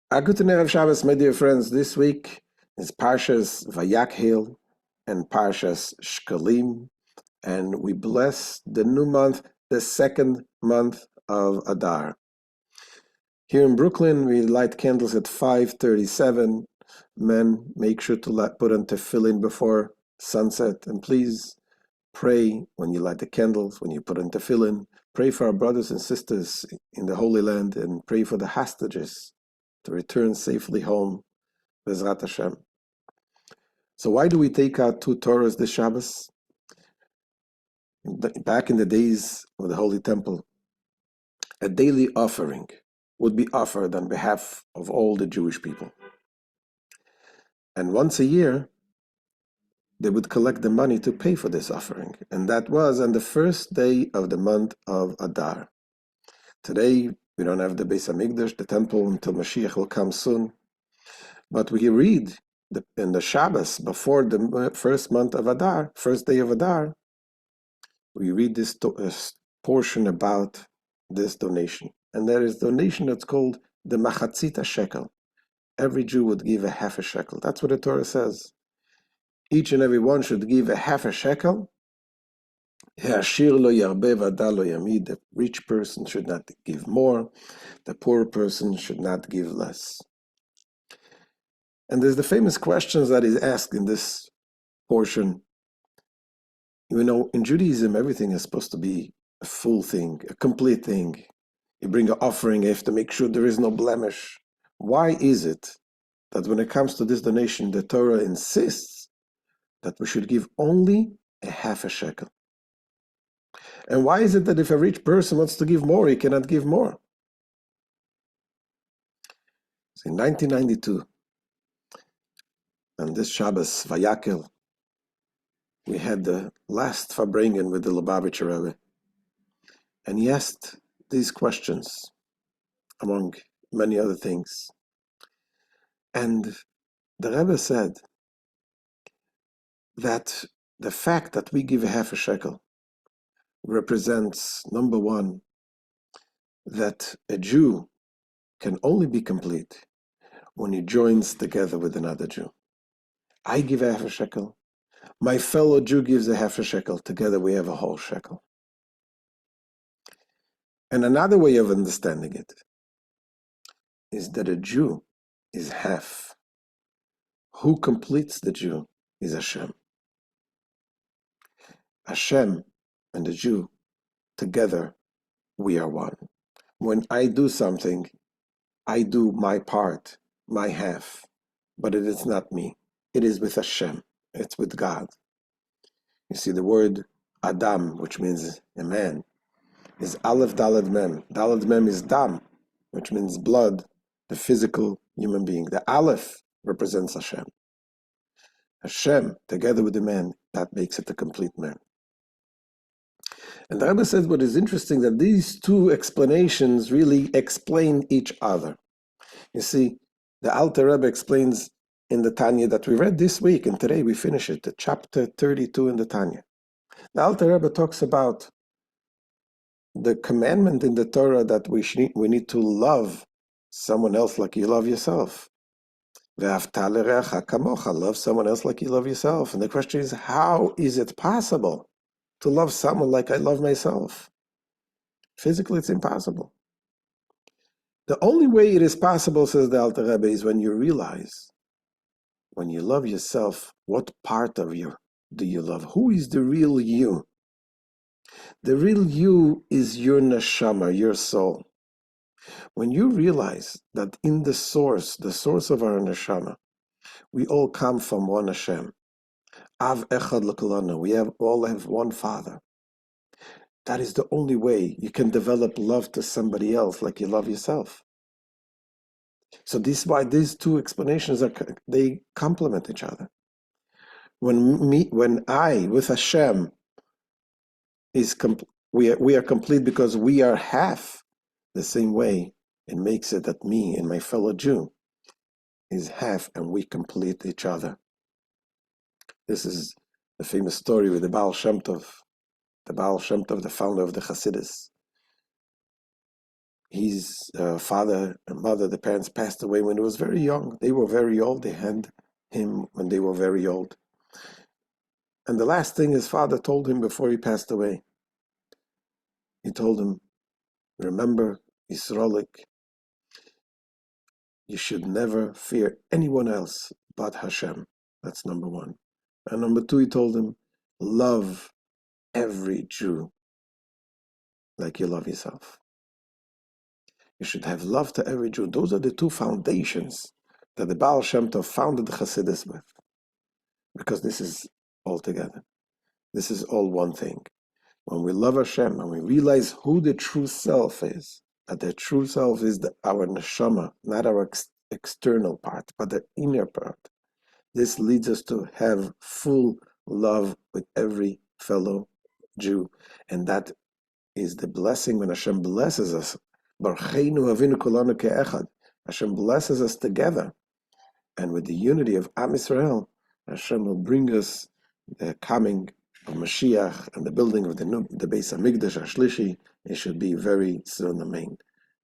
Guten Erev Shabbos, my dear friends. This week is Parshas Vayakhel and Parshas Shekalim, and we bless the new month, the second month of Adar. Here in Brooklyn, we light candles at 5:37. Men, make sure to put on tefillin before sunset, and please pray when you light the candles, when you put on tefillin. Pray for our brothers and sisters in the Holy Land, and pray for the hostages to return safely home. Bezrat Hashem. So why do we take out two Torahs this Shabbos? Back in the days of the Holy Temple, a daily offering would be offered on behalf of all the Jewish people. And once a year, they would collect the money to pay for this offering. And that was on the first day of the month of Adar. Today, we don't have the Beis HaMikdash, the temple, until Mashiach will come soon. But we read in the Shabbos before the first month of Adar, first day of Adar, we read this portion about this donation. And there is donation that's called the Machatzita shekel. Every Jew would give a half a shekel. That's what the Torah says. Each and every one should give a half a shekel. The rich person should not give more. The poor person should not give less. And there's the famous questions that is asked in this portion. You know, in Judaism, everything is supposed to be a full thing, a complete thing. You bring an offering, you have to make sure there is no blemish. Why is it that when it comes to this donation, the Torah insists that we should give only a half a shekel? And why is it that if a rich person wants to give more, he cannot give more? So in 1992, on this Shabbos, Vayakhel, we had the last Farbrengen with the Lubavitcher Rabbi. And he asked these questions, among many other things. And the Rebbe said that the fact that we give a half a shekel represents, number one, that a Jew can only be complete when he joins together with another Jew. I give a half a shekel, my fellow Jew gives a half a shekel, together we have a whole shekel. And another way of understanding it is that a Jew is half. Who completes the Jew is Hashem. Hashem and the Jew, together we are one. When I do something, I do my part, my half, but it is not me. It is with Hashem. It's with God. You see, the word Adam, which means a man, is Aleph Daled Mem. Daled Mem is Dam, which means blood, the physical human being. The Aleph represents Hashem. Hashem, together with the man, that makes it a complete man. And the Rebbe says what is interesting, that these two explanations really explain each other. You see, the Alter Rebbe explains in the Tanya that we read this week, and today we finish it, the chapter 32 in the Tanya. The Alter Rebbe talks about the commandment in the Torah that we need to love someone else like you love yourself. Ve'ahavta l'reacha kamocha, love someone else like you love yourself. And the question is, how is it possible to love someone like I love myself? Physically, it's impossible. The only way it is possible, says the Alter Rebbe, is when you realize, when you love yourself, what part of you do you love? Who is the real you? The real you is your neshama, your soul. When you realize that in the source of our neshama, we all come from one Hashem. Av echad l'kolanu. We all have one Father. That is the only way you can develop love to somebody else like you love yourself. So this is why these two explanations they complement each other. When I with Hashem we are complete because we are half. The same way it makes it that me and my fellow Jew is half, and we complete each other. This is the famous story with the Baal Shem Tov, the founder of the Hasidus. His father and mother, the parents, passed away when he was very young. They were very old. They had him when they were very old. And the last thing his father told him before he passed away, he told him, remember, Yisrolik, you should never fear anyone else but Hashem. That's number one. And number two, he told him, love every Jew like you love yourself. You should have love to every Jew. Those are the two foundations that the Baal Shem Tov founded the Hasidus with. Because this is all together. This is all one thing. When we love Hashem and we realize who the true self is, that the true self is our neshama, not our external part, but the inner part. This leads us to have full love with every fellow Jew. And that is the blessing when Hashem blesses us. Barcheinu Avinu Kulanu Ke'echad. Hashem blesses us together. And with the unity of Am Yisrael, Hashem will bring us the coming of Mashiach and the building of the Beis Hamikdash Ashlishi. It should be very soon. Amen.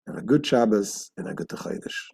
Have a good Shabbos and a good Chodesh.